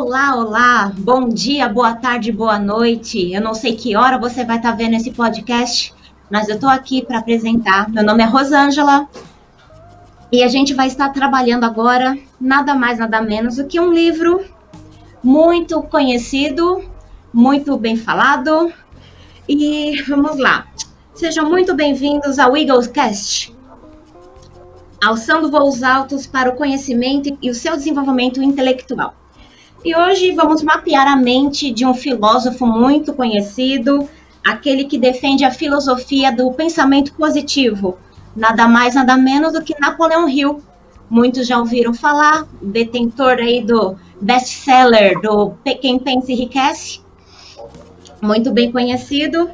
Olá, olá, bom dia, boa tarde, boa noite. Eu não sei que hora você vai estar vendo esse podcast, mas eu estou aqui para apresentar. Meu nome é Rosângela e a gente vai estar trabalhando agora nada mais, nada menos do que um livro muito conhecido, muito bem falado. E vamos lá. Sejam muito bem-vindos ao Eaglescast, alçando voos altos para o conhecimento e o seu desenvolvimento intelectual. E hoje vamos mapear a mente de um filósofo muito conhecido, aquele que defende a filosofia do pensamento positivo, nada mais, nada menos do que Napoleão Hill. Muitos já ouviram falar, detentor aí do best-seller do Quem Pensa Enriquece, muito bem conhecido.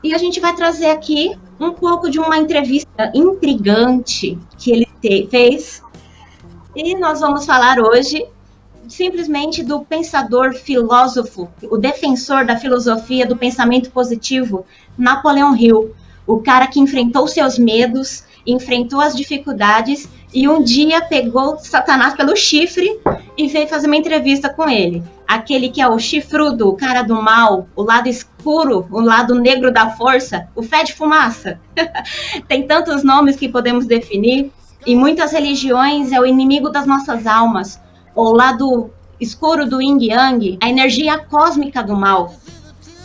E a gente vai trazer aqui um pouco de uma entrevista intrigante que ele fez. E nós vamos falar hoje simplesmente do pensador filósofo, o defensor da filosofia do pensamento positivo, Napoleão Hill, o cara que enfrentou seus medos, enfrentou as dificuldades e um dia pegou Satanás pelo chifre e veio fazer uma entrevista com ele. Aquele que é o chifrudo, o cara do mal, o lado escuro, o lado negro da força, o fé de fumaça. Tem tantos nomes que podemos definir. Em muitas religiões é o inimigo das nossas almas, o lado escuro do yin yang, a energia cósmica do mal.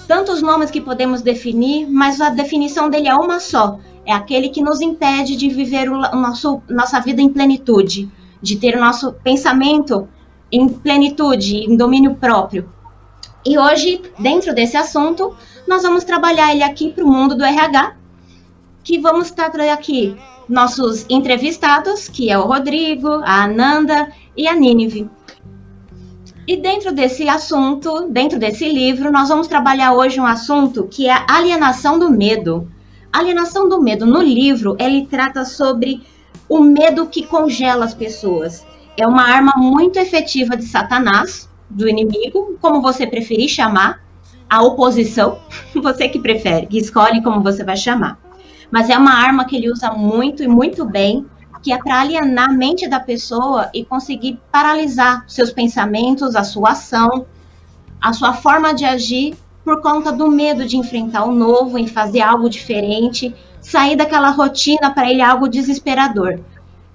Tantos nomes que podemos definir, mas a definição dele é uma só. É aquele que nos impede de viver nossa vida em plenitude, de ter o nosso pensamento em plenitude, em domínio próprio. E hoje, dentro desse assunto, nós vamos trabalhar ele aqui para o mundo do RH, que vamos trazer aqui nossos entrevistados, que é o Rodrigo, a Ananda e a Nínive. E dentro desse assunto, dentro desse livro, nós vamos trabalhar hoje um assunto que é a alienação do medo. A alienação do medo, no livro, ele trata sobre o medo que congela as pessoas. É uma arma muito efetiva de Satanás, do inimigo, como você preferir chamar, a oposição, você que prefere, que escolhe como você vai chamar. Mas é uma arma que ele usa muito e muito bem, que é para alienar a mente da pessoa e conseguir paralisar seus pensamentos, a sua ação, a sua forma de agir, por conta do medo de enfrentar o novo, em fazer algo diferente, sair daquela rotina para ele algo desesperador.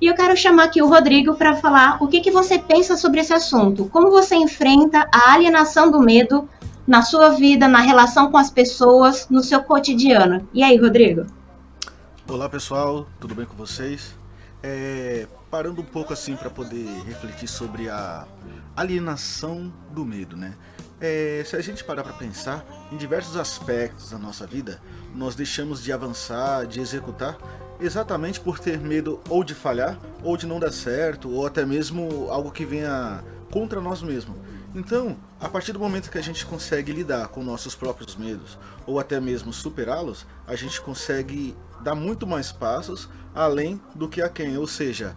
E eu quero chamar aqui o Rodrigo para falar o que você pensa sobre esse assunto, como você enfrenta a alienação do medo na sua vida, na relação com as pessoas, no seu cotidiano. E aí, Rodrigo? Olá pessoal, tudo bem com vocês? Parando um pouco assim para poder refletir sobre a alienação do medo, né? Se a gente parar para pensar, em diversos aspectos da nossa vida, nós deixamos de avançar, de executar, exatamente por ter medo ou de falhar, ou de não dar certo, ou até mesmo algo que venha contra nós mesmos. Então, a partir do momento que a gente consegue lidar com nossos próprios medos, ou até mesmo superá-los, a gente consegue dar muito mais passos além do que a quem. Ou seja,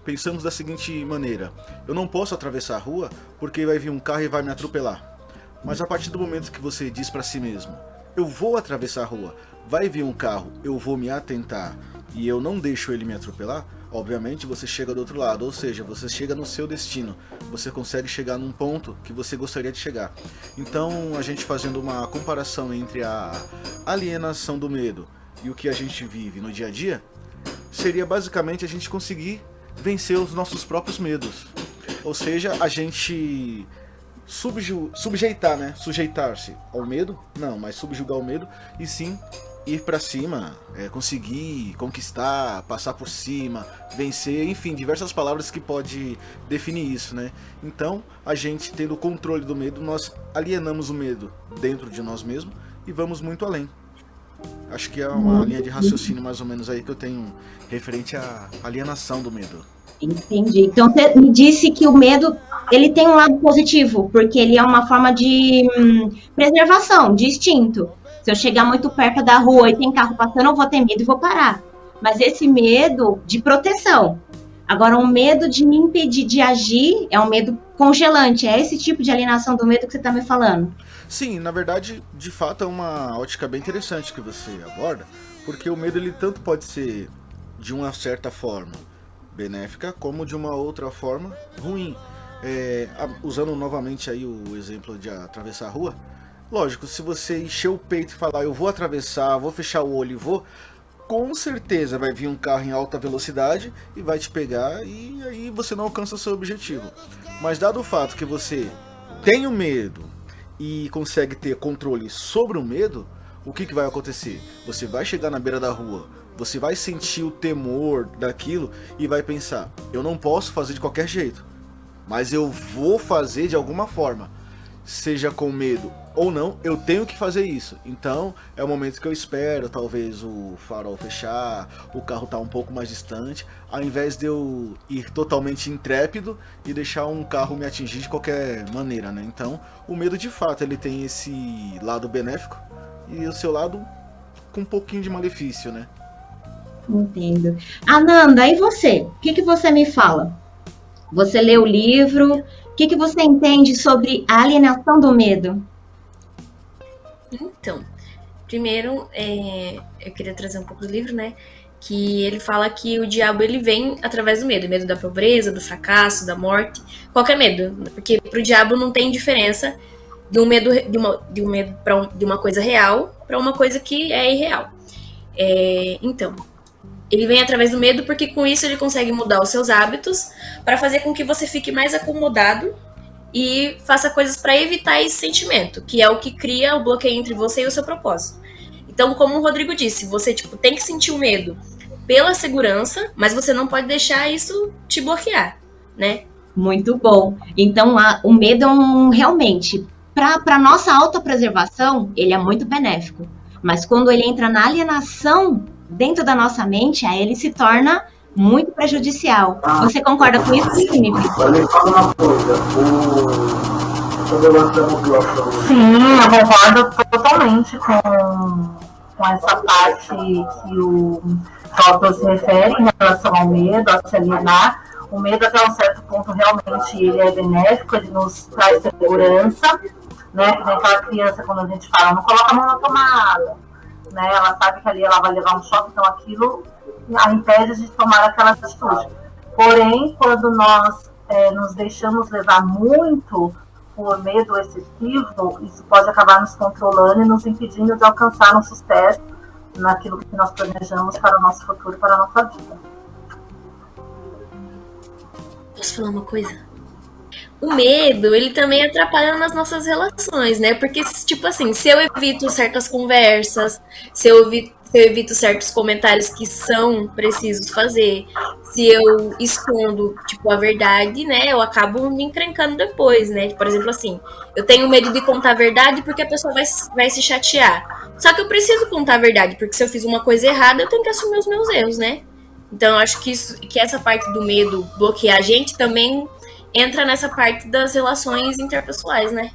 pensamos da seguinte maneira: eu não posso atravessar a rua porque vai vir um carro e vai me atropelar. Mas a partir do momento que você diz para si mesmo: eu vou atravessar a rua, vai vir um carro, eu vou me atentar e eu não deixo ele me atropelar, obviamente você chega do outro lado, ou seja, você chega no seu destino, você consegue chegar num ponto que você gostaria de chegar. Então, a gente fazendo uma comparação entre a alienação do medo e o que a gente vive no dia a dia, seria basicamente a gente conseguir vencer os nossos próprios medos. Ou seja, a gente subjeitar, né? Sujeitar-se ao medo, não, mas subjugar o medo e sim ir pra cima, conseguir conquistar, passar por cima, vencer, enfim, diversas palavras que pode definir isso, né? Então, a gente tendo o controle do medo, nós alienamos o medo dentro de nós mesmos e vamos muito além. Acho que é uma linha de raciocínio mais ou menos aí que eu tenho referente à alienação do medo. Entendi. Então você me disse que o medo ele tem um lado positivo, porque ele é uma forma de preservação, de instinto. Se eu chegar muito perto da rua e tem carro passando, eu vou ter medo e vou parar. Mas esse medo de proteção. Agora, um medo de me impedir de agir é um medo congelante. É esse tipo de alienação do medo que você está me falando. Sim, na verdade, de fato é uma ótica bem interessante que você aborda, porque o medo ele tanto pode ser de uma certa forma benéfica como de uma outra forma ruim. Usando novamente aí o exemplo de atravessar a rua, lógico, se você encher o peito e falar eu vou atravessar, vou fechar o olho e vou, com certeza vai vir um carro em alta velocidade e vai te pegar e aí você não alcança o seu objetivo. Mas dado o fato que você tem o medo e consegue ter controle sobre o medo, o que vai acontecer? Você vai chegar na beira da rua, você vai sentir o temor daquilo e vai pensar, eu não posso fazer de qualquer jeito, mas eu vou fazer de alguma forma. Seja com medo ou não, eu tenho que fazer isso. Então é o momento que eu espero, talvez o farol fechar, o carro tá um pouco mais distante, ao invés de eu ir totalmente intrépido e deixar um carro me atingir de qualquer maneira, né? Então o medo de fato ele tem esse lado benéfico e o seu lado com um pouquinho de malefício, né? Entendo. Ananda, e você? O que você me fala? Você lê o livro? O que você entende sobre a alienação do medo? Então, primeiro, eu queria trazer um pouco do livro, né? Que ele fala que o diabo ele vem através do medo da pobreza, do fracasso, da morte, qualquer medo, porque pro diabo não tem diferença de um medo de uma coisa real para uma coisa que é irreal. Então, ele vem através do medo porque com isso ele consegue mudar os seus hábitos para fazer com que você fique mais acomodado e faça coisas para evitar esse sentimento, que é o que cria o bloqueio entre você e o seu propósito. Então, como o Rodrigo disse, você tem que sentir o medo pela segurança, mas você não pode deixar isso te bloquear, né? Muito bom. Então, o medo realmente, para nossa autopreservação, ele é muito benéfico. Mas quando ele entra na alienação dentro da nossa mente, aí ele se torna muito prejudicial. Você concorda com isso, Felipe? Sim, eu concordo totalmente com essa parte que o autor se refere em relação ao medo, a se alienar. O medo, até um certo ponto, realmente ele é benéfico, ele nos traz segurança, né? Que nem aquela criança, quando a gente fala, não coloca a mão na tomada, né? Ela sabe que ali ela vai levar um choque, então aquilo a impede de tomar aquela atitude. Porém, quando nós nos deixamos levar muito por medo excessivo, isso pode acabar nos controlando e nos impedindo de alcançar um sucesso naquilo que nós planejamos para o nosso futuro, para a nossa vida. Posso falar uma coisa? O medo, ele também atrapalha nas nossas relações, né? Porque, tipo assim, se eu evito certas conversas, se eu evito certos comentários que são precisos fazer, se eu escondo, a verdade, né? Eu acabo me encrencando depois, né? Por exemplo, assim, eu tenho medo de contar a verdade porque a pessoa vai se chatear. Só que eu preciso contar a verdade, porque se eu fiz uma coisa errada, eu tenho que assumir os meus erros, né? Então, eu acho que essa parte do medo bloquear a gente também entra nessa parte das relações interpessoais, né?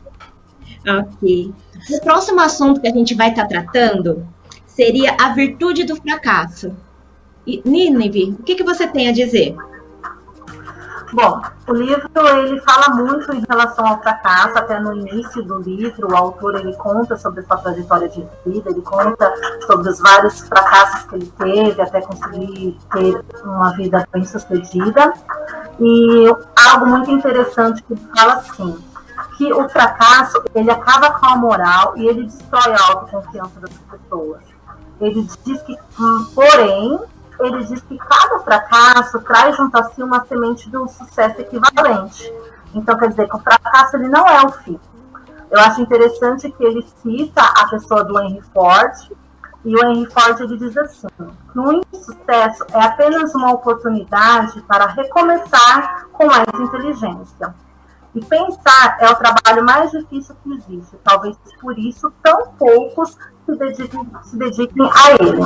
Ok. O próximo assunto que a gente vai estar tratando seria a virtude do fracasso. E, Nínive, o que você tem a dizer? Bom, o livro ele fala muito em relação ao fracasso, até no início do livro o autor ele conta sobre sua trajetória de vida, ele conta sobre os vários fracassos que ele teve até conseguir ter uma vida bem sucedida. E algo muito interessante que ele fala assim, que o fracasso ele acaba com a moral e ele destrói a autoconfiança das pessoas. Ele diz que, porém, ele diz que cada fracasso traz junto a si uma semente de um sucesso equivalente. Então, quer dizer que o fracasso ele não é o fim. Eu acho interessante que ele cita a pessoa do Henry Ford, e o Henry Ford ele diz assim, que o insucesso é apenas uma oportunidade para recomeçar com mais inteligência. E pensar é o trabalho mais difícil que existe. Talvez por isso tão poucos se dediquem a ele.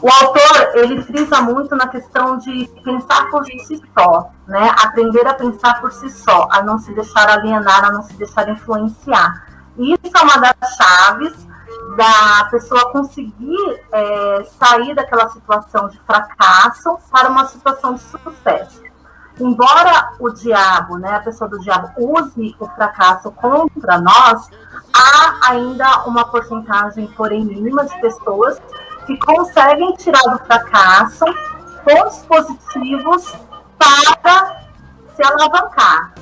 O autor, ele frisa muito na questão de pensar por si só, né? Aprender a pensar por si só, a não se deixar alienar, a não se deixar influenciar. E isso é uma das chaves da pessoa conseguir sair daquela situação de fracasso para uma situação de sucesso. Embora o diabo, né, a pessoa do diabo use o fracasso contra nós, há ainda uma porcentagem, porém mínima, de pessoas que conseguem tirar do fracasso pontos positivos para se alavancar.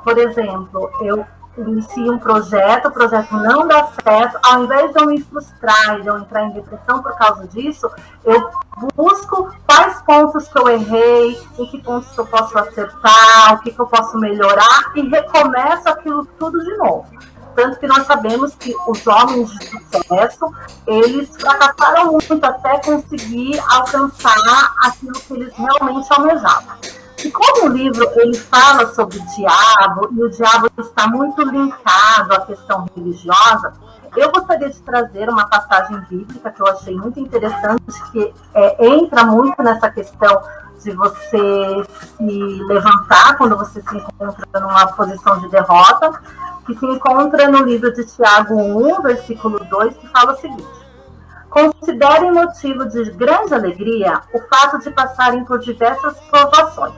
Por exemplo, eu inicio um projeto, o projeto não dá certo, ao invés de eu me frustrar e de eu entrar em depressão por causa disso, eu busco quais pontos que eu errei, em que pontos que eu posso acertar, o que eu posso melhorar e recomeço aquilo tudo de novo. Tanto que nós sabemos que os homens de sucesso, eles fracassaram muito até conseguir alcançar aquilo que eles realmente almejavam. E como o livro ele fala sobre o diabo, e o diabo está muito linkado à questão religiosa, eu gostaria de trazer uma passagem bíblica que eu achei muito interessante, que entra muito nessa questão de você se levantar quando você se encontra numa posição de derrota, que se encontra no livro de Tiago 1, versículo 2, que fala o seguinte: considerem motivo de grande alegria o fato de passarem por diversas provações,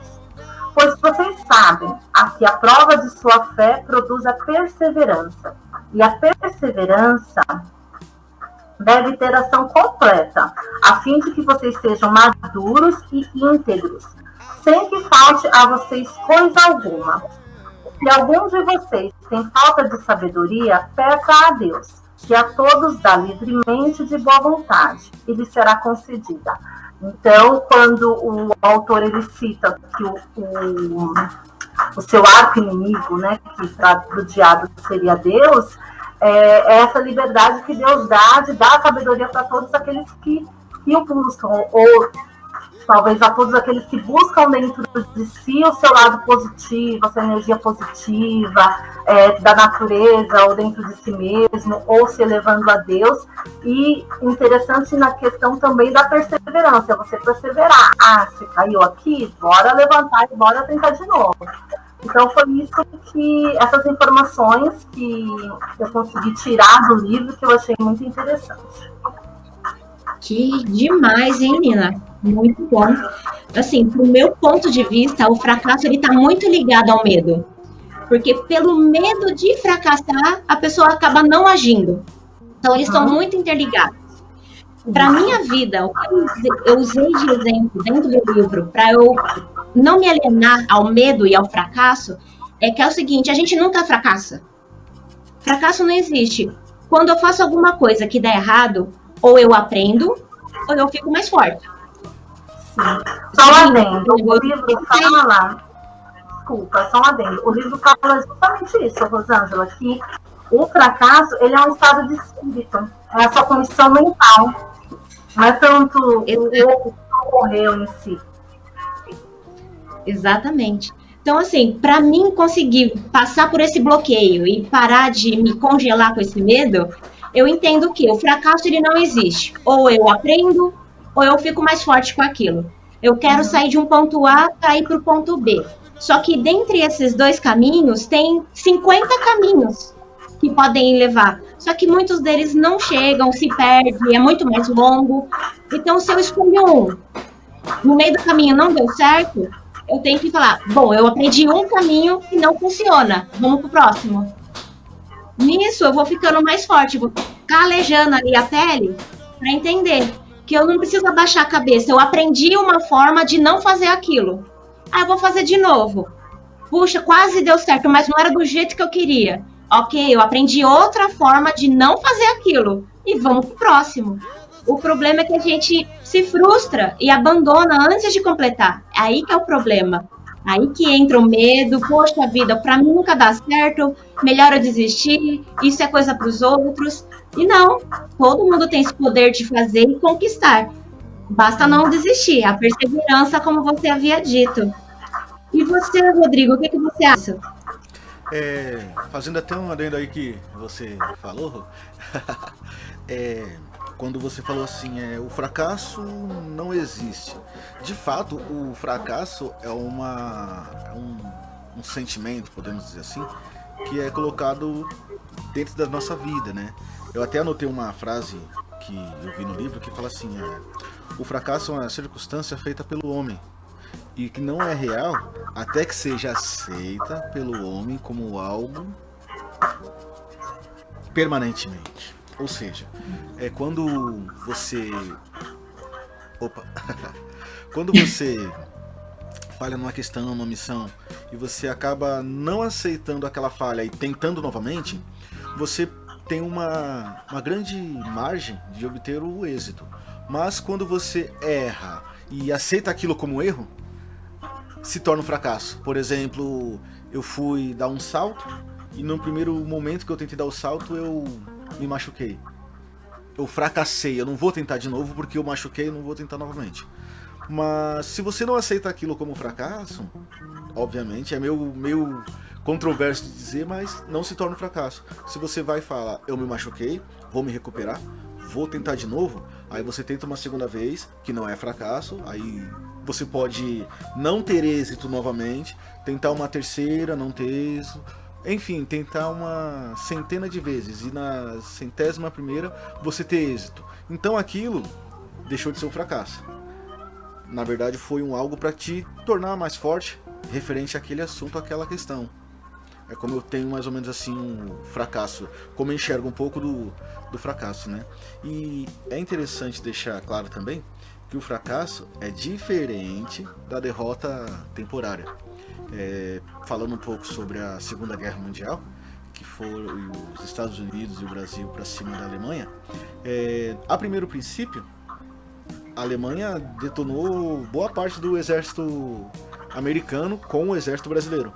pois vocês sabem que a prova de sua fé produz a perseverança, e a perseverança deve ter ação completa, a fim de que vocês sejam maduros e íntegros, sem que falte a vocês coisa alguma. Se algum de vocês tem falta de sabedoria, peça a Deus, que a todos dá livremente de boa vontade, e lhe será concedida. Então, quando o autor ele cita que o seu arco-inimigo, né, que para o diabo seria Deus, é essa liberdade que Deus dá de dar sabedoria para todos aqueles que o buscam, ou talvez a todos aqueles que buscam dentro de si o seu lado positivo, a sua energia positiva, da natureza, ou dentro de si mesmo, ou se elevando a Deus. E interessante na questão também da perseverança, você perseverar. Você caiu aqui, bora levantar e bora tentar de novo. Então foi isso essas informações que eu consegui tirar do livro, que eu achei muito interessante. Que demais, hein, Nina? Muito bom. Assim, do meu ponto de vista, o fracasso ele está muito ligado ao medo. Porque pelo medo de fracassar, a pessoa acaba não agindo. Então, eles estão muito interligados. Para minha vida, o que eu usei de exemplo dentro do livro, para eu não me alienar ao medo e ao fracasso, é o seguinte: a gente nunca fracassa. Fracasso não existe. Quando eu faço alguma coisa que dá errado, ou eu aprendo, ou eu fico mais forte. Só um adendo. O livro fala... Desculpa, só um adendo. O livro fala justamente isso, Rosângela, que o fracasso ele é um estado de espírito. É a sua condição mental. Não é tanto o que ocorreu em si. Exatamente. Então, assim, para mim conseguir passar por esse bloqueio e parar de me congelar com esse medo, eu entendo que o fracasso ele não existe. Ou eu aprendo, ou eu fico mais forte com aquilo. Eu quero sair de um ponto A para ir para o ponto B. Só que dentre esses dois caminhos, tem 50 caminhos que podem levar. Só que muitos deles não chegam, se perdem, é muito mais longo. Então, se eu escolho um, no meio do caminho não deu certo, eu tenho que falar, bom, eu aprendi um caminho que não funciona, vamos pro próximo. Nisso, eu vou ficando mais forte, vou calejando ali a pele para entender que eu não preciso abaixar a cabeça. Eu aprendi uma forma de não fazer aquilo. Eu vou fazer de novo. Puxa, quase deu certo, mas não era do jeito que eu queria. Ok, eu aprendi outra forma de não fazer aquilo. E vamos pro próximo. O problema é que a gente se frustra e abandona antes de completar. É aí que é o problema. Aí que entra o medo. Poxa vida, pra mim nunca dá certo. Melhor eu desistir. Isso é coisa pros outros. E não, todo mundo tem esse poder de fazer e conquistar. Basta não desistir. A perseverança, como você havia dito. E você, Rodrigo, o que você acha? Fazendo até um adendo aí que você falou, quando você falou assim, o fracasso não existe. De fato, o fracasso é um sentimento, podemos dizer assim, que é colocado dentro da nossa vida, né? Eu até anotei uma frase que eu vi no livro que fala assim, o fracasso é uma circunstância feita pelo homem e que não é real até que seja aceita pelo homem como algo permanentemente. Ou seja, quando você falha numa questão, numa missão, e você acaba não aceitando aquela falha e tentando novamente, você tem uma grande margem de obter o êxito. Mas quando você erra e aceita aquilo como erro, se torna um fracasso. Por exemplo, eu fui dar um salto e no primeiro momento que eu tentei dar o salto eu me machuquei. Eu fracassei, eu não vou tentar de novo porque eu machuquei e não vou tentar novamente. Mas se você não aceita aquilo como fracasso, obviamente, é meio controverso de dizer, mas não se torna um fracasso. Se você vai falar, eu me machuquei, vou me recuperar, vou tentar de novo, aí você tenta uma segunda vez, que não é fracasso, aí você pode não ter êxito novamente, tentar uma terceira, não ter êxito, enfim, tentar uma centena de vezes e na 100ª você ter êxito. Então aquilo deixou de ser um fracasso. Na verdade foi algo para te tornar mais forte referente àquele assunto, àquela questão. É como eu tenho mais ou menos assim um fracasso, como eu enxergo um pouco do fracasso, né? E é interessante deixar claro também que o fracasso é diferente da derrota temporária. Falando um pouco sobre a Segunda Guerra Mundial, que foram os Estados Unidos e o Brasil para cima da Alemanha, a primeiro princípio, a Alemanha detonou boa parte do exército americano com o exército brasileiro.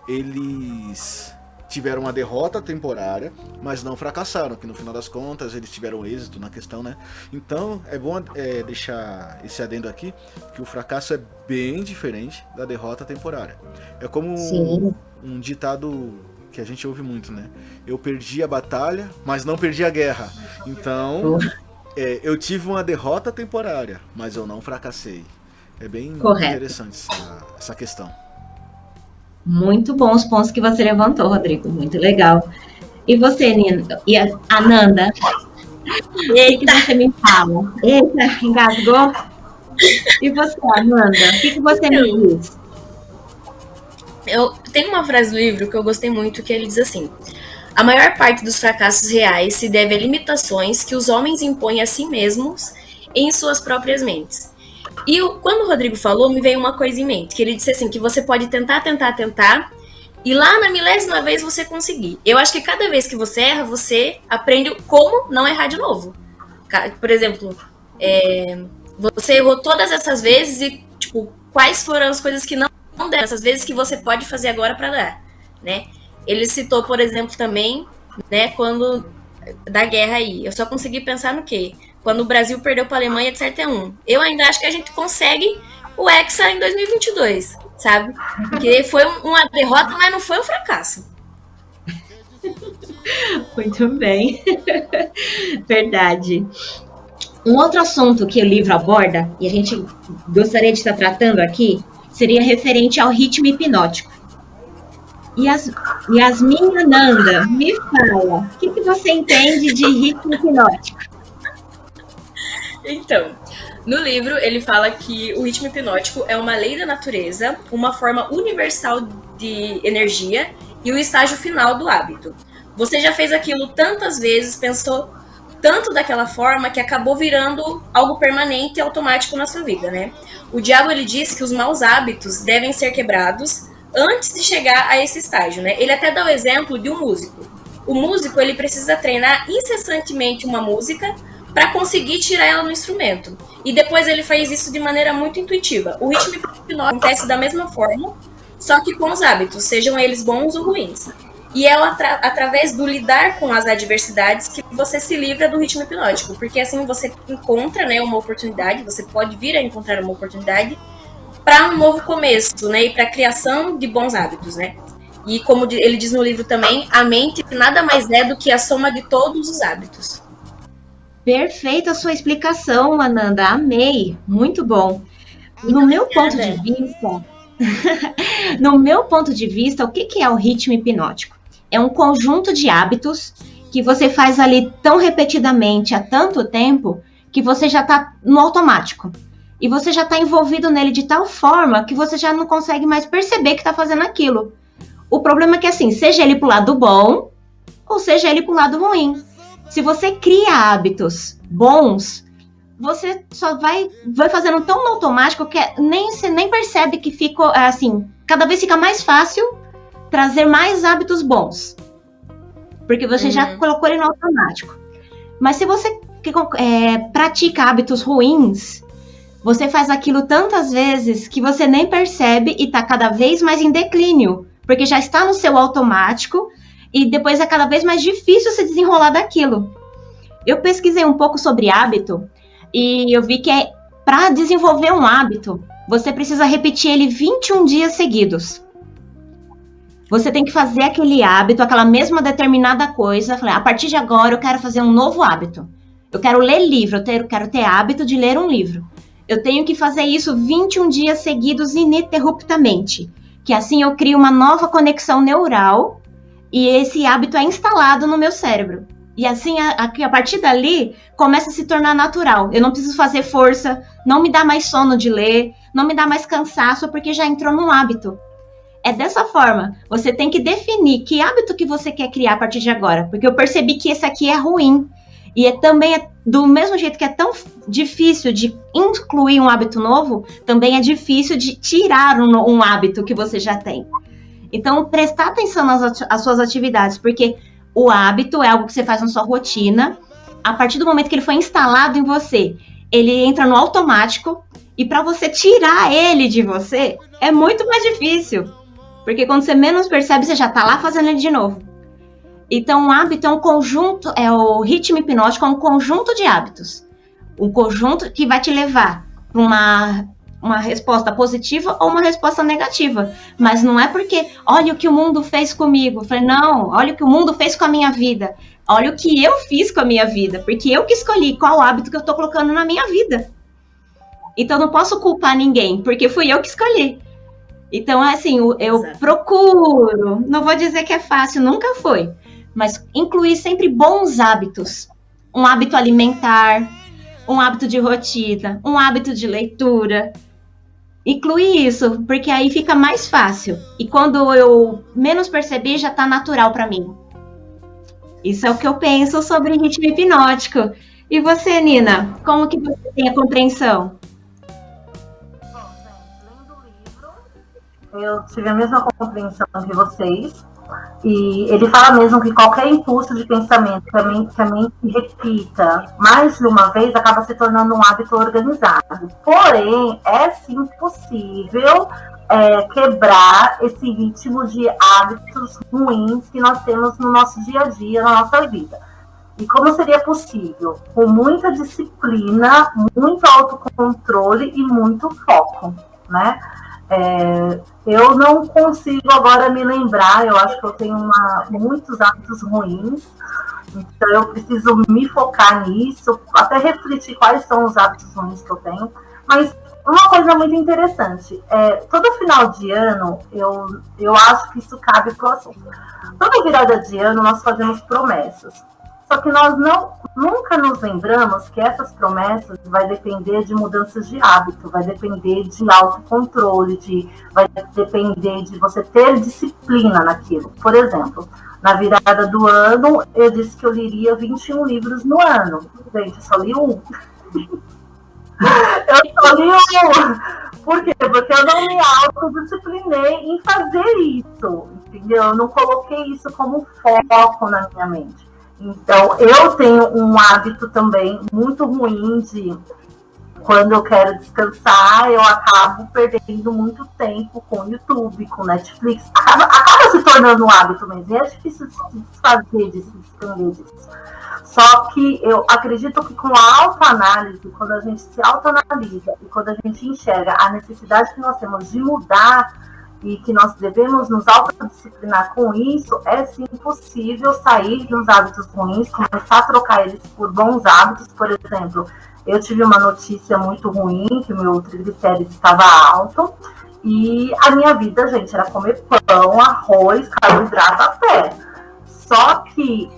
Eles tiveram uma derrota temporária, mas não fracassaram, que no final das contas eles tiveram êxito na questão, né? Então é bom deixar esse adendo aqui, que o fracasso é bem diferente da derrota temporária. É como um ditado que a gente ouve muito, né? Eu perdi a batalha, mas não perdi a guerra. Então, eu tive uma derrota temporária, mas eu não fracassei. É bem interessante essa questão. Muito bons pontos que você levantou, Rodrigo. Muito legal. E você, Nina? E a Ananda? O que você me fala? Eita, engasgou? E você, Ananda? O que você me diz? Eu tenho uma frase do livro que eu gostei muito, que ele diz assim: a maior parte dos fracassos reais se deve a limitações que os homens impõem a si mesmos em suas próprias mentes. E quando o Rodrigo falou, me veio uma coisa em mente, que ele disse assim, que você pode tentar, e lá na 1000ª vez você conseguir. Eu acho que cada vez que você erra, você aprende como não errar de novo. Por exemplo, você errou todas essas vezes e, tipo, quais foram as coisas que não deram, essas vezes que você pode fazer agora para dar, né? Ele citou, por exemplo, também, né, quando da guerra aí, eu só consegui pensar no quê? Quando o Brasil perdeu para a Alemanha de 7-1. Eu ainda acho que a gente consegue o Hexa em 2022, sabe? Porque foi uma derrota, mas não foi um fracasso. Muito bem. Verdade. Um outro assunto que o livro aborda, e a gente gostaria de estar tratando aqui, seria referente ao ritmo hipnótico. Yasmin Ananda, me fala, o que você entende de ritmo hipnótico? Então, no livro ele fala que o ritmo hipnótico é uma lei da natureza, uma forma universal de energia e o estágio final do hábito. Você já fez aquilo tantas vezes, pensou tanto daquela forma que acabou virando algo permanente e automático na sua vida, né? O diabo, ele diz que os maus hábitos devem ser quebrados antes de chegar a esse estágio, né? Ele até dá o exemplo de um músico. O músico, ele precisa treinar incessantemente uma música para conseguir tirar ela no instrumento. E depois ele faz isso de maneira muito intuitiva. O ritmo hipnótico acontece da mesma forma, só que com os hábitos, sejam eles bons ou ruins. E é através do lidar com as adversidades que você se livra do ritmo hipnótico, porque assim você encontra, né, uma oportunidade, você pode vir a encontrar uma oportunidade para um novo começo, né, e para a criação de bons hábitos, né. E como ele diz no livro também, a mente nada mais é do que a soma de todos os hábitos. Perfeita a sua explicação, Ananda. Amei. Muito bom. No meu ponto de vista, o que é o ritmo hipnótico? É um conjunto de hábitos que você faz ali tão repetidamente há tanto tempo que você já está no automático. E você já está envolvido nele de tal forma que você já não consegue mais perceber que está fazendo aquilo. O problema é que, assim, seja ele pro lado bom ou seja ele pro lado ruim. Se você cria hábitos bons, você só vai fazendo tão no automático que você nem percebe que fica assim, cada vez fica mais fácil trazer mais hábitos bons. Porque você já colocou ele no automático. Mas se você pratica hábitos ruins, você faz aquilo tantas vezes que você nem percebe e está cada vez mais em declínio. Porque já está no seu automático e depois é cada vez mais difícil se desenrolar daquilo. Eu pesquisei um pouco sobre hábito e eu vi que para desenvolver um hábito, você precisa repetir ele 21 dias seguidos. Você tem que fazer aquele hábito, aquela mesma determinada coisa. A partir de agora eu quero fazer um novo hábito. Eu quero ler livro, eu quero ter hábito de ler um livro. Eu tenho que fazer isso 21 dias seguidos ininterruptamente. Que assim eu crio uma nova conexão neural e esse hábito é instalado no meu cérebro. E assim, a partir dali, começa a se tornar natural. Eu não preciso fazer força, não me dá mais sono de ler, não me dá mais cansaço, porque já entrou num hábito. É dessa forma, você tem que definir que hábito que você quer criar a partir de agora. Porque eu percebi que esse aqui é ruim. E também do mesmo jeito que é tão difícil de incluir um hábito novo, também é difícil de tirar um hábito que você já tem. Então, prestar atenção nas suas atividades, porque o hábito é algo que você faz na sua rotina. A partir do momento que ele foi instalado em você, ele entra no automático. E para você tirar ele de você, é muito mais difícil. Porque quando você menos percebe, você já está lá fazendo ele de novo. Então, o hábito é um conjunto, o ritmo hipnótico é um conjunto de hábitos. Um conjunto que vai te levar para uma resposta positiva ou uma resposta negativa. Mas não é porque, olha o que o mundo fez comigo. Eu falei, não, olha o que o mundo fez com a minha vida. Olha o que eu fiz com a minha vida. Porque eu que escolhi qual hábito que eu estou colocando na minha vida. Então, não posso culpar ninguém, porque fui eu que escolhi. Então, assim, eu procuro, não vou dizer que é fácil, nunca foi, mas incluir sempre bons hábitos. Um hábito alimentar, um hábito de rotina, um hábito de leitura. Incluir isso, porque aí fica mais fácil. E quando eu menos perceber, já está natural para mim. Isso é o que eu penso sobre ritmo hipnótico. E você, Nina, como que você tem a compreensão? Eu tive a mesma compreensão que vocês, e ele fala mesmo que qualquer impulso de pensamento que a mente repita mais de uma vez acaba se tornando um hábito organizado. Porém, é sim possível quebrar esse ritmo de hábitos ruins que nós temos no nosso dia a dia, na nossa vida. E como seria possível? Com muita disciplina, muito autocontrole e muito foco, né? Eu não consigo agora me lembrar, eu acho que eu tenho muitos hábitos ruins, então eu preciso me focar nisso, até refletir quais são os hábitos ruins que eu tenho. Mas uma coisa muito interessante, todo final de ano, eu acho que isso cabe para o assunto. Toda virada de ano nós fazemos promessas. Só que nós nunca nos lembramos que essas promessas vai depender de mudanças de hábito, vai depender de autocontrole, vai depender de você ter disciplina naquilo. Por exemplo, na virada do ano, eu disse que eu leria 21 livros no ano. Gente, eu só li um. Eu só li um. Por quê? Porque eu não me autodisciplinei em fazer isso, entendeu? Eu não coloquei isso como foco na minha mente. Então, eu tenho um hábito também muito ruim de, quando eu quero descansar, eu acabo perdendo muito tempo com o YouTube, com Netflix. Acaba se tornando um hábito mesmo. É difícil de se desfazer disso, de se desprender disso. Só que eu acredito que com a autoanálise, quando a gente se autoanalisa e quando a gente enxerga a necessidade que nós temos de mudar e que nós devemos nos autodisciplinar com isso, é sim possível sair dos hábitos ruins, começar a trocar eles por bons hábitos. Por exemplo, eu tive uma notícia muito ruim, que o meu triglicérides estava alto, e a minha vida, gente, era comer pão, arroz, carboidrato a pé. Só que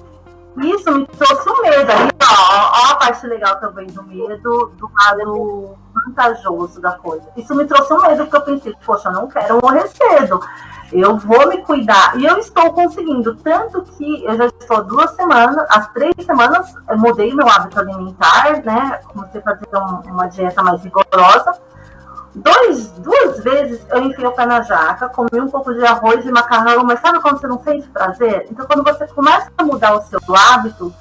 isso me trouxe um medo. Aí, ó a parte legal também do medo, do lado vantajoso da coisa. Isso me trouxe um medo, porque eu pensei, poxa, eu não quero morrer cedo. Eu vou me cuidar. E eu estou conseguindo. Tanto que eu já estou 2 semanas, as 3 semanas, eu mudei meu hábito alimentar, né? Comecei a fazer uma dieta mais rigorosa. 2 vezes eu enfiei o pé na jaca, comi um pouco de arroz e macarrão, mas sabe quando você não sente prazer? Então, quando você começa a mudar o seu hábito,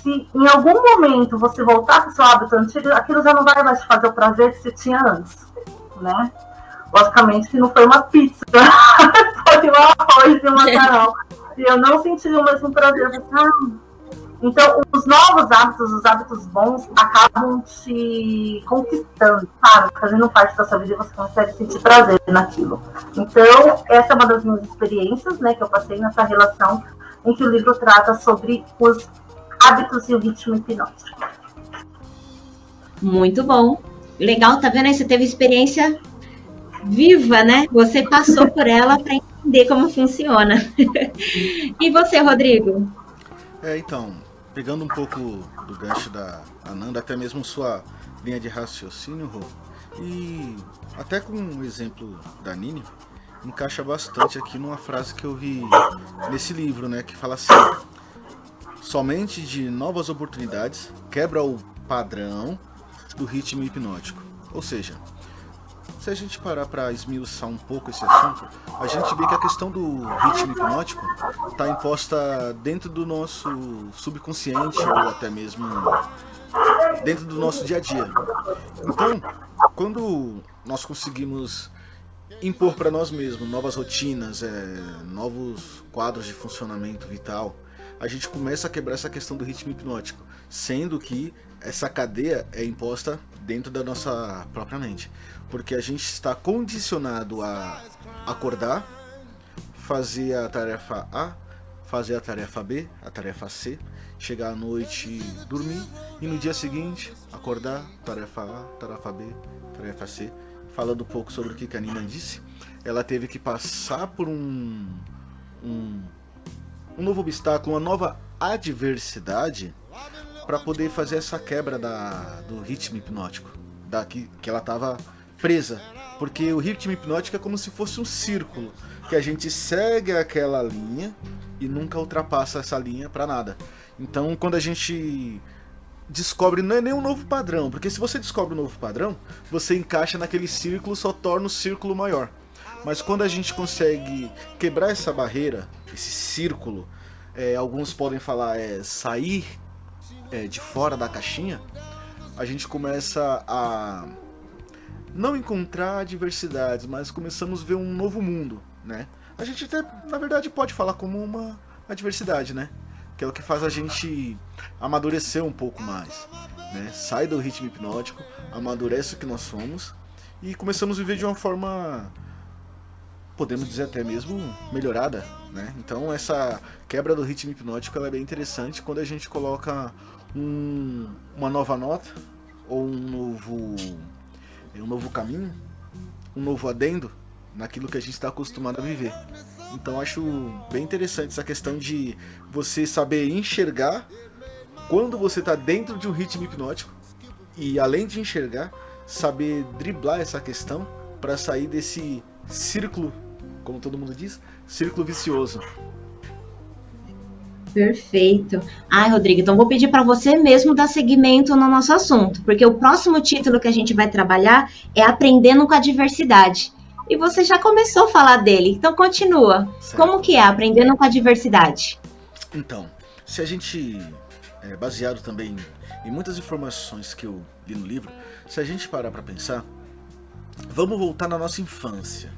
se em algum momento você voltar para o seu hábito antigo, aquilo já não vai mais te fazer o prazer que você tinha antes, né? Logicamente que não foi uma pizza, foi um arroz e um macarrão. E eu não senti o mesmo prazer. Então, os novos hábitos, os hábitos bons, acabam te conquistando, sabe? Fazendo parte da sua vida e você consegue sentir prazer naquilo. Então, essa é uma das minhas experiências, né, que eu passei nessa relação em que o livro trata sobre os hábitos e o ritmo hipnótico. Muito bom. Legal, tá vendo aí? Você teve experiência viva, né? Você passou por ela para entender como funciona. E você, Rodrigo? Então, pegando um pouco do gancho da Ananda, até mesmo sua linha de raciocínio, Rô, e até com um exemplo da Nini, encaixa bastante aqui numa frase que eu vi nesse livro, né, que fala assim: somente de novas oportunidades quebra o padrão do ritmo hipnótico. Ou seja, se a gente parar para esmiuçar um pouco esse assunto, a gente vê que a questão do ritmo hipnótico está imposta dentro do nosso subconsciente ou até mesmo dentro do nosso dia a dia. Então, quando nós conseguimos impor para nós mesmos novas rotinas, novos quadros de funcionamento vital, a gente começa a quebrar essa questão do ritmo hipnótico, sendo que essa cadeia é imposta dentro da nossa própria mente, porque a gente está condicionado a acordar, fazer a tarefa A, fazer a tarefa B, a tarefa C, chegar à noite, dormir e no dia seguinte acordar, tarefa A, tarefa B, tarefa C. Falando um pouco sobre o que a Nina disse, ela teve que passar por um novo obstáculo, uma nova adversidade para poder fazer essa quebra do ritmo hipnótico, que ela estava presa, porque o ritmo hipnótico é como se fosse um círculo, que a gente segue aquela linha e nunca ultrapassa essa linha para nada. Então, quando a gente descobre, não é nem um novo padrão, porque se você descobre um novo padrão, você encaixa naquele círculo, só torna o círculo maior. Mas quando a gente consegue quebrar essa barreira, esse círculo, alguns podem falar sair de fora da caixinha, a gente começa a não encontrar adversidades, mas começamos a ver um novo mundo, né? A gente até, na verdade, pode falar como uma adversidade, né? Que é o que faz a gente amadurecer um pouco mais, né? Sai do ritmo hipnótico, amadurece o que nós somos e começamos a viver de uma forma, podemos dizer até mesmo, melhorada, né? Então essa quebra do ritmo hipnótico ela é bem interessante quando a gente coloca uma nova nota ou um novo caminho, um novo adendo naquilo que a gente está acostumado a viver. Então acho bem interessante essa questão de você saber enxergar quando você está dentro de um ritmo hipnótico e, além de enxergar, saber driblar essa questão para sair desse círculo, como todo mundo diz, círculo vicioso. Perfeito. Ai, Rodrigo, então vou pedir para você mesmo dar seguimento no nosso assunto, porque o próximo título que a gente vai trabalhar é Aprendendo com a Diversidade. E você já começou a falar dele, então continua. Certo. Como que é Aprendendo com a Diversidade? Então, se a gente, baseado também em muitas informações que eu li no livro, se a gente parar para pensar, vamos voltar na nossa infância.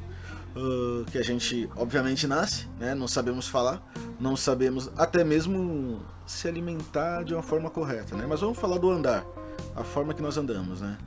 Que a gente, obviamente, nasce, né? Não sabemos falar, não sabemos até mesmo se alimentar de uma forma correta, né? Mas vamos falar do andar, a forma que nós andamos, né?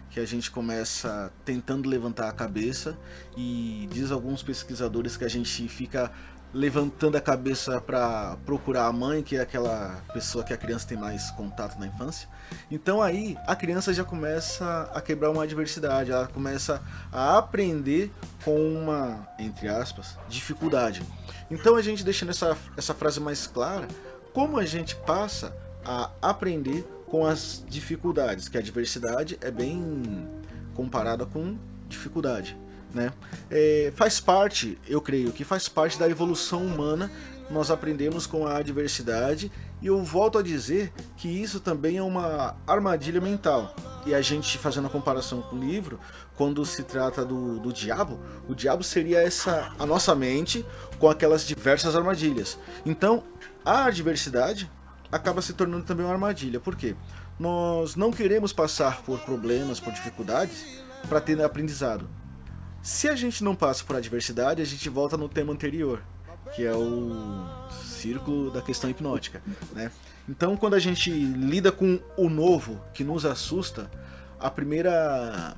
Que a gente começa tentando levantar a cabeça e diz alguns pesquisadores que a gente fica levantando a cabeça para procurar a mãe, que é aquela pessoa que a criança tem mais contato na infância. Então aí a criança já começa a quebrar uma adversidade, ela começa a aprender com uma, entre aspas, dificuldade. Então a gente deixando essa frase mais clara, como a gente passa a aprender com as dificuldades, que a adversidade é bem comparada com dificuldade, né? Faz parte, eu creio que faz parte da evolução humana. Nós aprendemos com a adversidade, e eu volto a dizer que isso também é uma armadilha mental. E a gente, fazendo a comparação com o livro, quando se trata do diabo, o diabo seria a nossa mente com aquelas diversas armadilhas. Então, a adversidade acaba se tornando também uma armadilha. Por quê? Nós não queremos passar por problemas, por dificuldades, para ter aprendizado. Se a gente não passa por adversidade, a gente volta no tema anterior, que é o círculo da questão hipnótica, né? Então, quando a gente lida com o novo que nos assusta, primeiro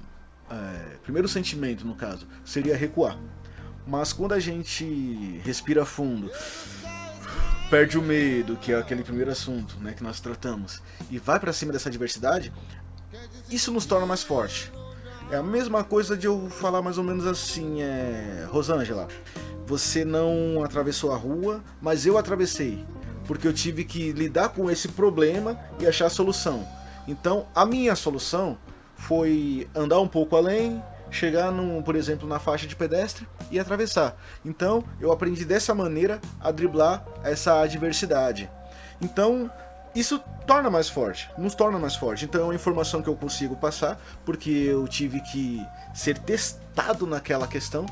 sentimento, no caso, seria recuar. Mas quando a gente respira fundo, perde o medo, que é aquele primeiro assunto, né, que nós tratamos, e vai para cima dessa adversidade, isso nos torna mais forte. É a mesma coisa de eu falar mais ou menos assim, Rosângela, você não atravessou a rua, mas eu atravessei, porque eu tive que lidar com esse problema e achar a solução. Então, a minha solução foi andar um pouco além, chegar, por exemplo, na faixa de pedestre e atravessar. Então, eu aprendi dessa maneira a driblar essa adversidade. Então, isso torna mais forte, nos torna mais forte. Então, é uma informação que eu consigo passar, porque eu tive que ser testado naquela questão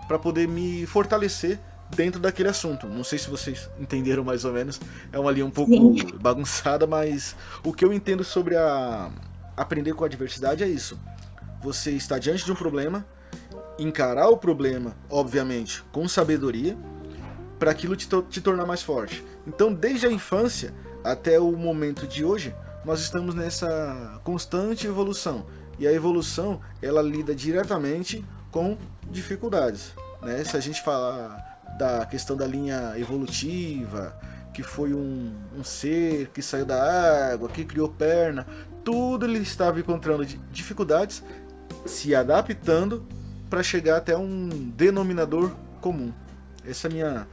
para poder me fortalecer dentro daquele assunto. Não sei se vocês entenderam mais ou menos, é uma linha um pouco bagunçada, mas o que eu entendo sobre aprender com a adversidade é isso. Você está diante de um problema, encarar o problema, obviamente, com sabedoria, para aquilo te tornar mais forte. Então, desde a infância até o momento de hoje, nós estamos nessa constante evolução. E a evolução, ela lida diretamente com dificuldades, né? Se a gente falar da questão da linha evolutiva, que foi um ser que saiu da água, que criou perna, tudo ele estava encontrando dificuldades, se adaptando para chegar até um denominador comum. Essa é a minha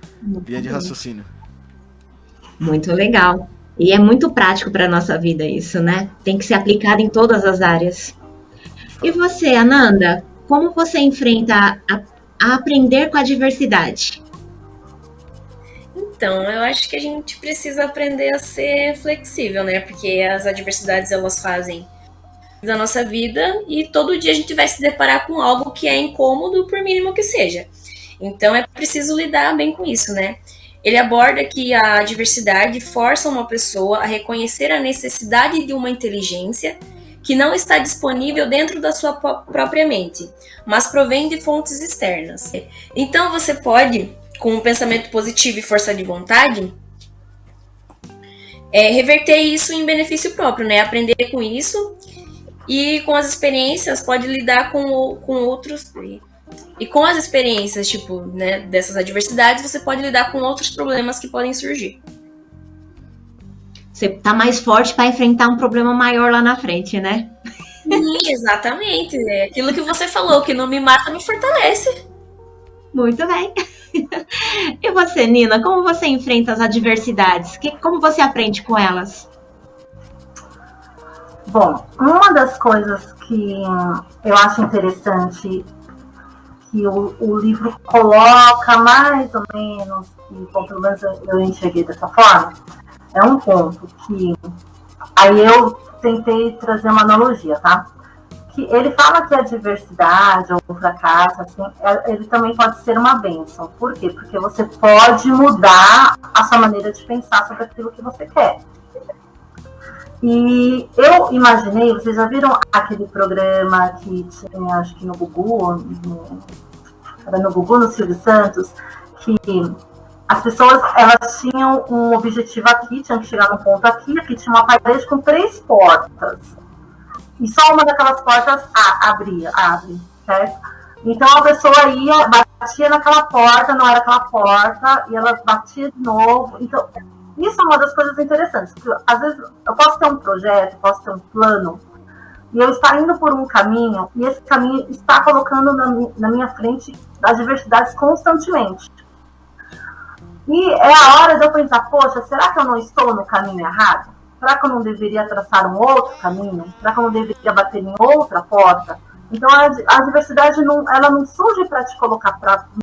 linha de raciocínio. Muito legal. E é muito prático para a nossa vida isso, né? Tem que ser aplicado em todas as áreas. E você, Ananda, como você enfrenta a aprender com a diversidade? Então, eu acho que a gente precisa aprender a ser flexível, né? Porque as adversidades, elas fazem da nossa vida e todo dia a gente vai se deparar com algo que é incômodo, por mínimo que seja. Então, é preciso lidar bem com isso, né? Ele aborda que a diversidade força uma pessoa a reconhecer a necessidade de uma inteligência que não está disponível dentro da sua própria mente, mas provém de fontes externas. Então, você pode, com um pensamento positivo e força de vontade, reverter isso em benefício próprio, né? Aprender com isso e com as experiências pode lidar com outros. E com as experiências, tipo, né, dessas adversidades, você pode lidar com outros problemas que podem surgir. Você tá mais forte para enfrentar um problema maior lá na frente, né? Sim, exatamente. É aquilo que você falou, que não me mata, me fortalece. Muito bem. E você, Nina, como você enfrenta as adversidades? Como você aprende com elas? Bom, uma das coisas que eu acho interessante que o livro coloca mais ou menos, e bom, pelo menos eu enxerguei dessa forma, é um ponto que aí eu tentei trazer uma analogia, tá? Que ele fala que a diversidade ou o fracasso, assim, ele também pode ser uma bênção. Por quê? Porque você pode mudar a sua maneira de pensar sobre aquilo que você quer. E eu imaginei, vocês já viram aquele programa que tinha, acho que no Gugu, era no Gugu, no Silvio Santos, que as pessoas, elas tinham um objetivo aqui, tinham que chegar num ponto aqui tinha uma parede com 3 portas. E só uma daquelas portas abre, certo? Então a pessoa ia, batia naquela porta, não era aquela porta, e ela batia de novo. Então, isso é uma das coisas interessantes, porque às vezes eu posso ter um projeto, posso ter um plano, e eu estar indo por um caminho, e esse caminho está colocando na minha frente adversidades constantemente. E é a hora de eu pensar, poxa, será que eu não estou no caminho errado? Será que eu não deveria traçar um outro caminho? Será que eu não deveria bater em outra porta? Então a diversidade ela não surge para te colocar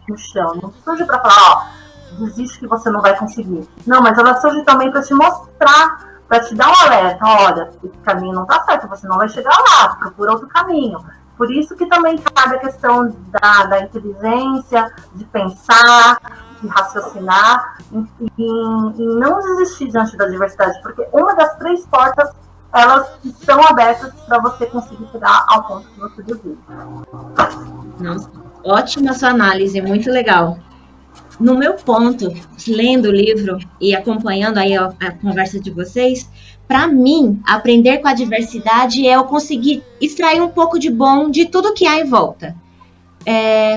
no chão, não surge para falar, desiste que você não vai conseguir. Não, mas ela surge também para te mostrar, para te dar um alerta, olha, esse caminho não está certo, você não vai chegar lá, procura outro caminho. Por isso que também cabe a questão da inteligência, de pensar, de raciocinar e não desistir diante da diversidade, porque uma das 3 portas, elas estão abertas para você conseguir chegar ao ponto que você deseja. Nossa, ótima sua análise, muito legal. No meu ponto, lendo o livro e acompanhando aí a conversa de vocês, para mim, aprender com a diversidade é eu conseguir extrair um pouco de bom de tudo que há em volta.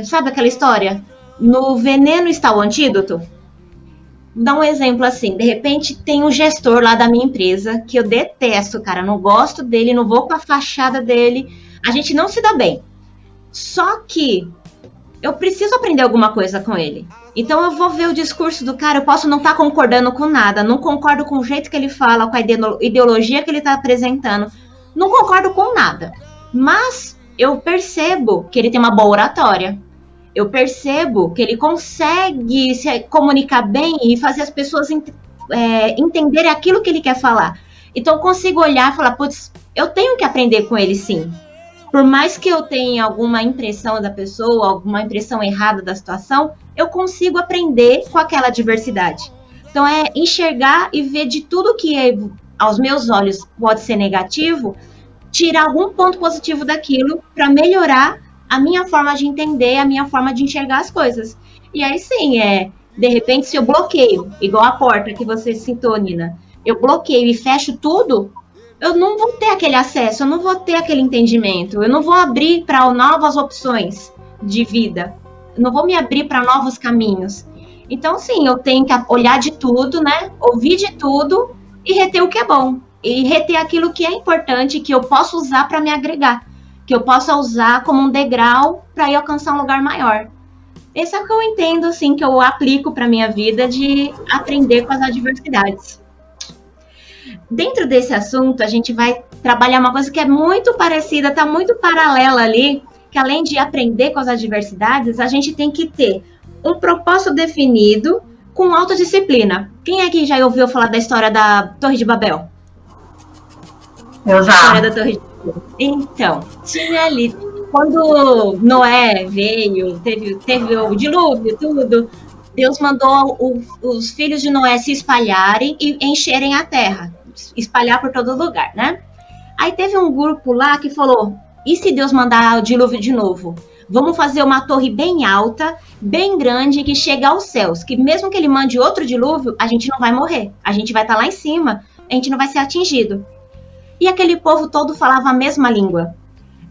Sabe aquela história? No veneno está o antídoto? Vou dar um exemplo assim, de repente tem um gestor lá da minha empresa que eu detesto, cara, não gosto dele, não vou com a fachada dele, a gente não se dá bem. Só que eu preciso aprender alguma coisa com ele. Então eu vou ver o discurso do cara, eu posso não estar concordando com nada, não concordo com o jeito que ele fala, com a ideologia que ele está apresentando, não concordo com nada. Mas eu percebo que ele tem uma boa oratória. Eu percebo que ele consegue se comunicar bem e fazer as pessoas entenderem aquilo que ele quer falar. Então eu consigo olhar e falar, putz, eu tenho que aprender com ele sim. Por mais que eu tenha alguma impressão da pessoa, alguma impressão errada da situação, eu consigo aprender com aquela diversidade. Então é enxergar e ver de tudo que aos meus olhos pode ser negativo, tirar algum ponto positivo daquilo para melhorar a minha forma de entender, a minha forma de enxergar as coisas. E aí sim, de repente, se eu bloqueio, igual a porta que você citou, Nina, eu bloqueio e fecho tudo, eu não vou ter aquele acesso, eu não vou ter aquele entendimento, eu não vou abrir para novas opções de vida, eu não vou me abrir para novos caminhos. Então, sim, eu tenho que olhar de tudo, né? Ouvir de tudo e reter o que é bom. E reter aquilo que é importante, que eu posso usar para me agregar, que eu possa usar como um degrau para ir alcançar um lugar maior. Esse é o que eu entendo, assim, que eu aplico para minha vida de aprender com as adversidades. Dentro desse assunto, a gente vai trabalhar uma coisa que é muito parecida, está muito paralela ali, que além de aprender com as adversidades, a gente tem que ter um propósito definido com autodisciplina. Quem aqui já ouviu falar da história da Torre de Babel? Eu já. A história da Torre de Babel. Então, tinha ali, quando Noé veio, teve o dilúvio, tudo, Deus mandou os filhos de Noé se espalharem e encherem a terra, espalhar por todo lugar, né? Aí teve um grupo lá que falou, e se Deus mandar o dilúvio de novo? Vamos fazer uma torre bem alta, bem grande, que chega aos céus, que mesmo que ele mande outro dilúvio, a gente não vai morrer, a gente vai estar lá em cima, a gente não vai ser atingido. E aquele povo todo falava a mesma língua.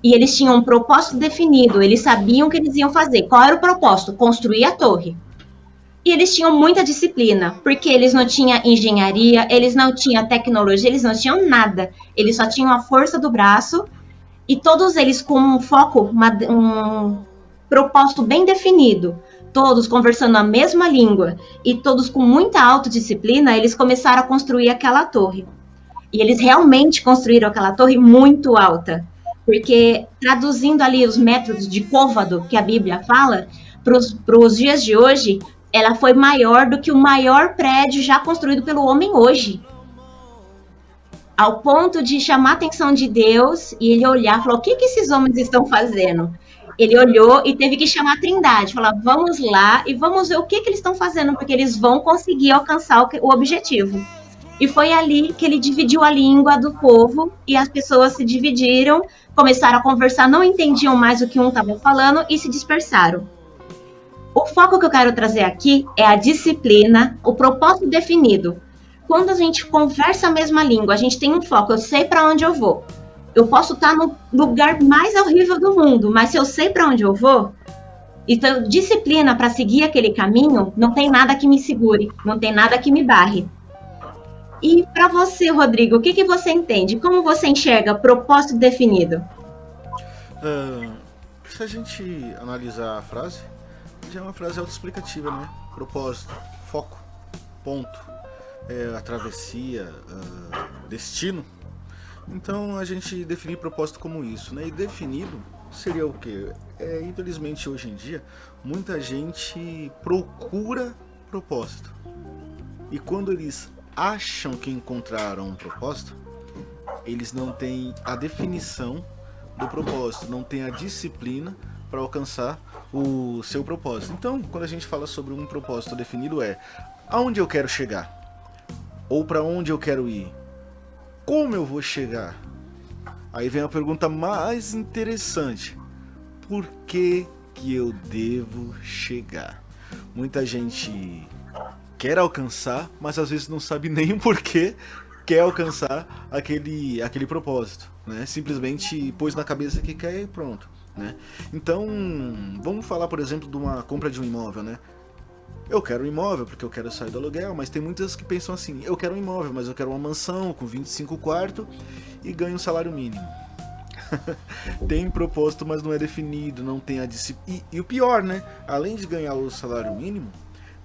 E eles tinham um propósito definido, eles sabiam o que eles iam fazer. Qual era o propósito? Construir a torre. E eles tinham muita disciplina, porque eles não tinham engenharia, eles não tinham tecnologia, eles não tinham nada. Eles só tinham a força do braço e todos eles com um foco, um propósito bem definido. Todos conversando a mesma língua e todos com muita autodisciplina, eles começaram a construir aquela torre. E eles realmente construíram aquela torre muito alta, porque traduzindo ali os métodos de côvado que a Bíblia fala, para os dias de hoje, ela foi maior do que o maior prédio já construído pelo homem hoje. Ao ponto de chamar a atenção de Deus e ele olhar e falou, o que esses homens estão fazendo? Ele olhou e teve que chamar a Trindade, falar, vamos lá e vamos ver o que eles estão fazendo, porque eles vão conseguir alcançar o objetivo. E foi ali que ele dividiu a língua do povo e as pessoas se dividiram, começaram a conversar, não entendiam mais o que um estava falando e se dispersaram. O foco que eu quero trazer aqui é a disciplina, o propósito definido. Quando a gente conversa a mesma língua, a gente tem um foco, eu sei para onde eu vou. Eu posso estar no lugar mais horrível do mundo, mas se eu sei para onde eu vou, então disciplina para seguir aquele caminho, não tem nada que me segure, não tem nada que me barre. E para você, Rodrigo, o que você entende? Como você enxerga propósito definido? Se a gente analisar a frase, já é uma frase autoexplicativa, né? Propósito, foco, ponto, a travessia, destino. Então a gente definir propósito como isso, né? E definido seria o quê? Infelizmente hoje em dia muita gente procura propósito. E quando eles acham que encontraram um propósito, eles não têm a definição do propósito, não têm a disciplina para alcançar o seu propósito. Então, quando a gente fala sobre um propósito definido, aonde eu quero chegar? Ou para onde eu quero ir? Como eu vou chegar? Aí vem a pergunta mais interessante: por que eu devo chegar? Muita gente quer alcançar, mas às vezes não sabe nem o porquê quer alcançar aquele propósito, né? Simplesmente pôs na cabeça que quer e pronto, né? Então, vamos falar, por exemplo, de uma compra de um imóvel, né? Eu quero um imóvel porque eu quero sair do aluguel, mas tem muitas que pensam assim: eu quero um imóvel, mas eu quero uma mansão com 25 quartos e ganho um salário mínimo. Tem propósito, mas não é definido, não tem a disciplina. E o pior, né? Além de ganhar o salário mínimo,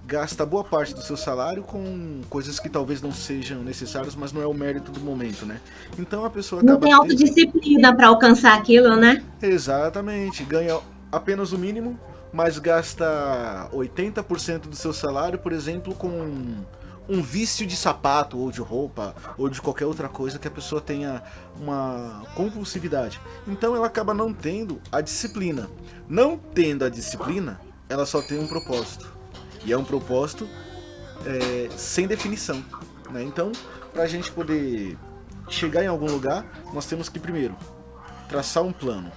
gasta boa parte do seu salário com coisas que talvez não sejam necessárias, mas não é o mérito do momento, né? Então a pessoa acaba... Não tem autodisciplina para alcançar aquilo, né? Exatamente, ganha apenas o mínimo, mas gasta 80% do seu salário, por exemplo, com um vício de sapato, ou de roupa, ou de qualquer outra coisa que a pessoa tenha uma compulsividade. Então ela acaba não tendo a disciplina. Não tendo a disciplina, ela só tem um propósito. E é um propósito sem definição, né? Então, para a gente poder chegar em algum lugar, nós temos que primeiro traçar um plano.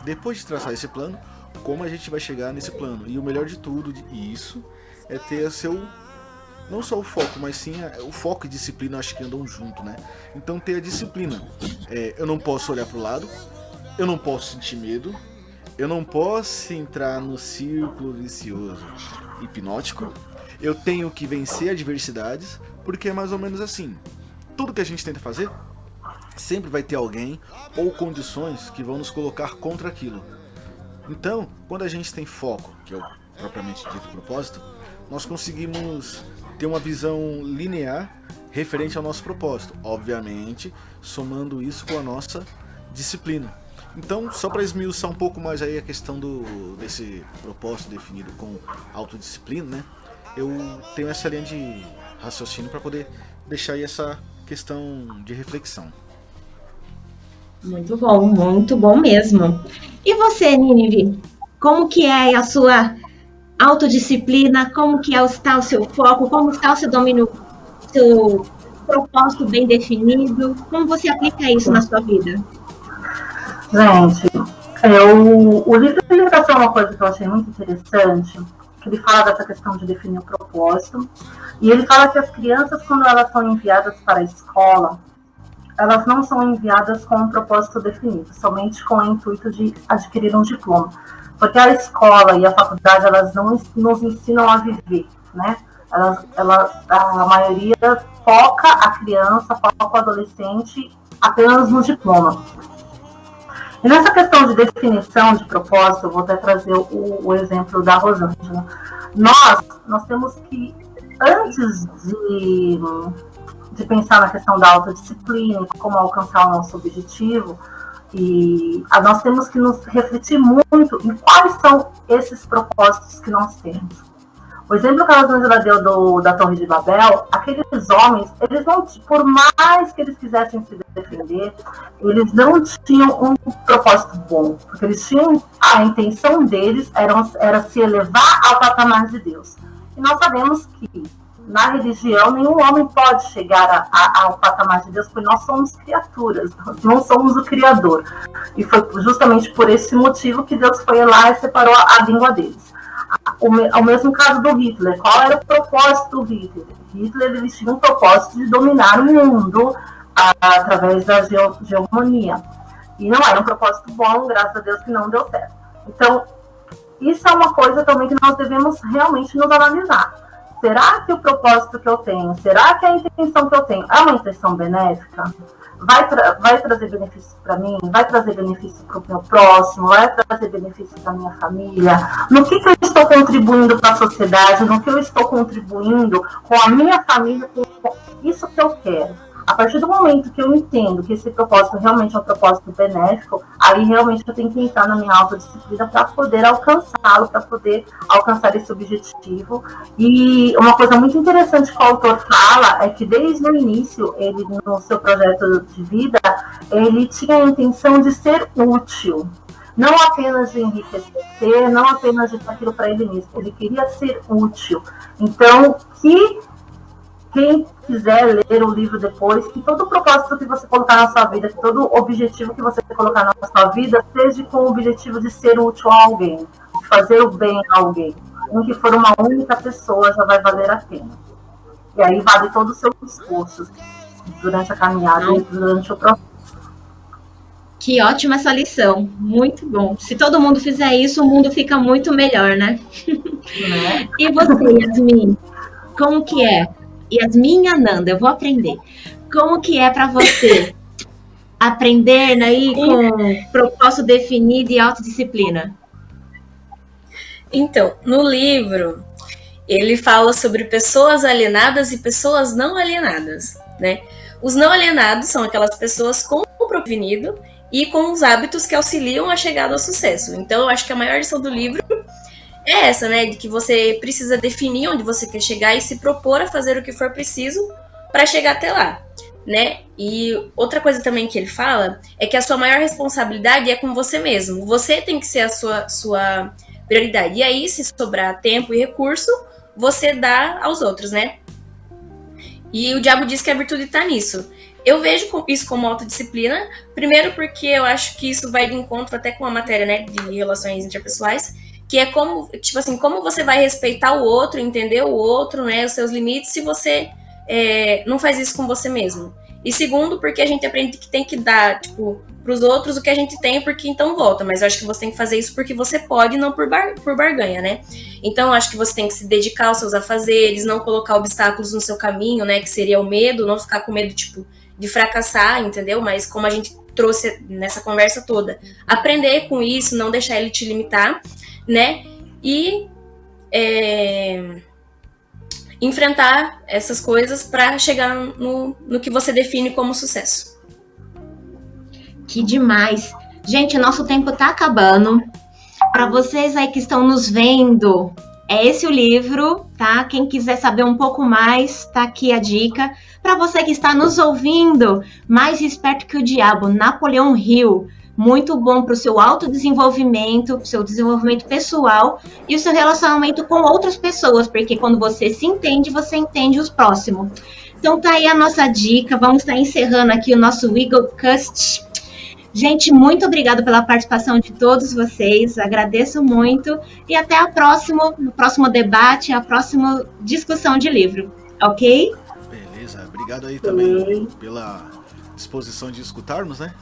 Depois de traçar esse plano, como a gente vai chegar nesse plano? E o melhor de tudo isso é ter não só o foco, mas sim o foco e disciplina, acho que andam junto, né? Então ter a disciplina. Eu não posso olhar para o lado, eu não posso sentir medo, eu não posso entrar no círculo vicioso hipnótico, eu tenho que vencer adversidades, porque é mais ou menos assim. Tudo que a gente tenta fazer, sempre vai ter alguém ou condições que vão nos colocar contra aquilo. Então, quando a gente tem foco, que é o propriamente dito propósito, nós conseguimos ter uma visão linear referente ao nosso propósito, obviamente somando isso com a nossa disciplina. Então, só para esmiuçar um pouco mais aí a questão desse propósito definido com autodisciplina, né? Eu tenho essa linha de raciocínio para poder deixar aí essa questão de reflexão. Muito bom mesmo. E você, Nínive? Como que é a sua autodisciplina? Como que está o seu foco? Como está o seu domínio, seu propósito bem definido? Como você aplica isso na sua vida? Gente, o livro de ligação é uma coisa que eu achei muito interessante, que ele fala dessa questão de definir o propósito, e ele fala que as crianças, quando elas são enviadas para a escola, elas não são enviadas com um propósito definido, somente com o intuito de adquirir um diploma, porque a escola e a faculdade, elas não nos ensinam a viver, né? A maioria foca a criança, foca o adolescente apenas no diploma. E nessa questão de definição de propósito, eu vou até trazer o exemplo da Rosângela. Nós temos que, antes de pensar na questão da autodisciplina, como alcançar o nosso objetivo, nós temos que nos refletir muito em quais são esses propósitos que nós temos. O exemplo que a Rosângela deu da Torre de Babel, aqueles homens, eles não, por mais que eles quisessem se defender, eles não tinham um propósito bom, porque eles tinham, a intenção deles era se elevar ao patamar de Deus. E nós sabemos que na religião nenhum homem pode chegar ao patamar de Deus, porque nós somos criaturas, nós não somos o Criador. E foi justamente por esse motivo que Deus foi lá e separou a língua deles. O mesmo caso do Hitler. Qual era o propósito do Hitler? Hitler, ele tinha um propósito de dominar o mundo através da geomonia. E não era um propósito bom, graças a Deus que não deu certo. Então, isso é uma coisa também que nós devemos realmente nos analisar. Será que o propósito que eu tenho, será que a intenção que eu tenho é uma intenção benéfica? Vai trazer benefícios para mim? Vai trazer benefício para o meu próximo? Vai trazer benefício para a minha família? No que eu estou contribuindo para a sociedade? No que eu estou contribuindo com a minha família? Com isso que eu quero. A partir do momento que eu entendo que esse propósito realmente é um propósito benéfico, aí realmente eu tenho que entrar na minha autodisciplina para poder alcançá-lo, para poder alcançar esse objetivo. E uma coisa muito interessante que o autor fala é que desde o início, ele no seu projeto de vida, ele tinha a intenção de ser útil. Não apenas de enriquecer, não apenas de ter aquilo para ele mesmo, ele queria ser útil. Então, que quem quiser ler o livro depois, que todo o propósito que você colocar na sua vida, que todo objetivo que você colocar na sua vida, seja com o objetivo de ser útil a alguém, de fazer o bem a alguém. Nem que for uma única pessoa, já vai valer a pena. E aí vale todo o seu esforço durante a caminhada e durante o processo. Que ótima essa lição, muito bom. Se todo mundo fizer isso, o mundo fica muito melhor, né? E você, Yasmin, como que é? Yasmin Ananda, eu vou aprender. Como que é para você aprender, né, aí com propósito definido e autodisciplina? Então, no livro, ele fala sobre pessoas alienadas e pessoas não alienadas, né? Os não alienados são aquelas pessoas com o propósito definido e com os hábitos que auxiliam a chegada ao sucesso. Então, eu acho que a maior lição do livro é essa, né? De que você precisa definir onde você quer chegar e se propor a fazer o que for preciso para chegar até lá, né? E outra coisa também que ele fala é que a sua maior responsabilidade é com você mesmo. Você tem que ser a sua prioridade. E aí, se sobrar tempo e recurso, você dá aos outros, né? E o diabo diz que a virtude está nisso. Eu vejo isso como autodisciplina, primeiro porque eu acho que isso vai de encontro até com a matéria, né, de relações interpessoais, que é como, tipo assim, como você vai respeitar o outro, entender o outro, né, os seus limites, se você não faz isso com você mesmo. E segundo, porque a gente aprende que tem que dar, tipo, pros outros o que a gente tem, porque então volta. Mas eu acho que você tem que fazer isso porque você pode, não por barganha, né? Então eu acho que você tem que se dedicar aos seus afazeres, não colocar obstáculos no seu caminho, né, que seria o medo, não ficar com medo, tipo, de fracassar, entendeu? Mas como a gente trouxe nessa conversa toda, aprender com isso, não deixar ele te limitar, né? E enfrentar essas coisas para chegar no que você define como sucesso. Que demais! Gente, nosso tempo tá acabando. Para vocês aí que estão nos vendo, é esse o livro, tá? Quem quiser saber um pouco mais, tá aqui a dica. Para você que está nos ouvindo, Mais Esperto que o Diabo, Napoleão Hill. Muito bom para o seu autodesenvolvimento, para o seu desenvolvimento pessoal e o seu relacionamento com outras pessoas, porque quando você se entende, você entende os próximos. Então tá aí a nossa dica, vamos estar encerrando aqui o nosso Eaglecast. Gente, muito obrigada pela participação de todos vocês, agradeço muito e até no próximo debate, a próxima discussão de livro, ok? Beleza, obrigado aí também pela disposição de escutarmos, né?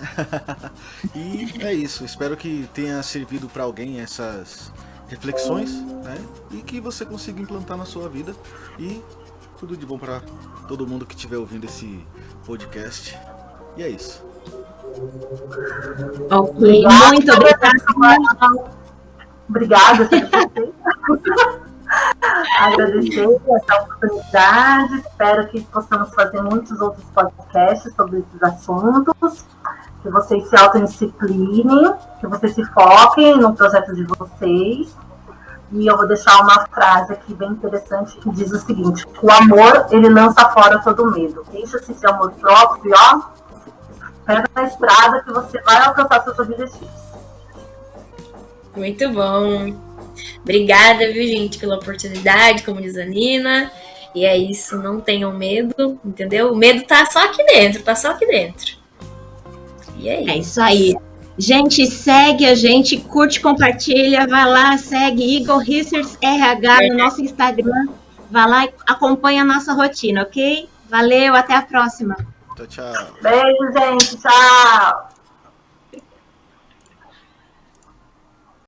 E é isso, espero que tenha servido para alguém essas reflexões, né? E que você consiga implantar na sua vida e tudo de bom para todo mundo que estiver ouvindo esse podcast. E é isso. Ok, muito obrigada. Obrigada, agradecer essa oportunidade, espero que possamos fazer muitos outros podcasts sobre esses assuntos, que vocês se autodisciplinem, que vocês se foquem no projeto de vocês. E eu vou deixar uma frase aqui bem interessante que diz o seguinte: o amor, ele lança fora todo medo. Encha-se de amor próprio, ó, pega na estrada que você vai alcançar seus objetivos. Muito bom. Obrigada, viu, gente, pela oportunidade, como diz a Nina. E é isso, não tenham medo, entendeu? O medo tá só aqui dentro, E é isso. É isso aí. Gente, segue a gente, curte, compartilha, vai lá, segue Eagle Research RH no nosso Instagram. Vai lá e acompanha a nossa rotina, ok? Valeu, até a próxima. Tchau, tchau. Beijo, gente. Tchau.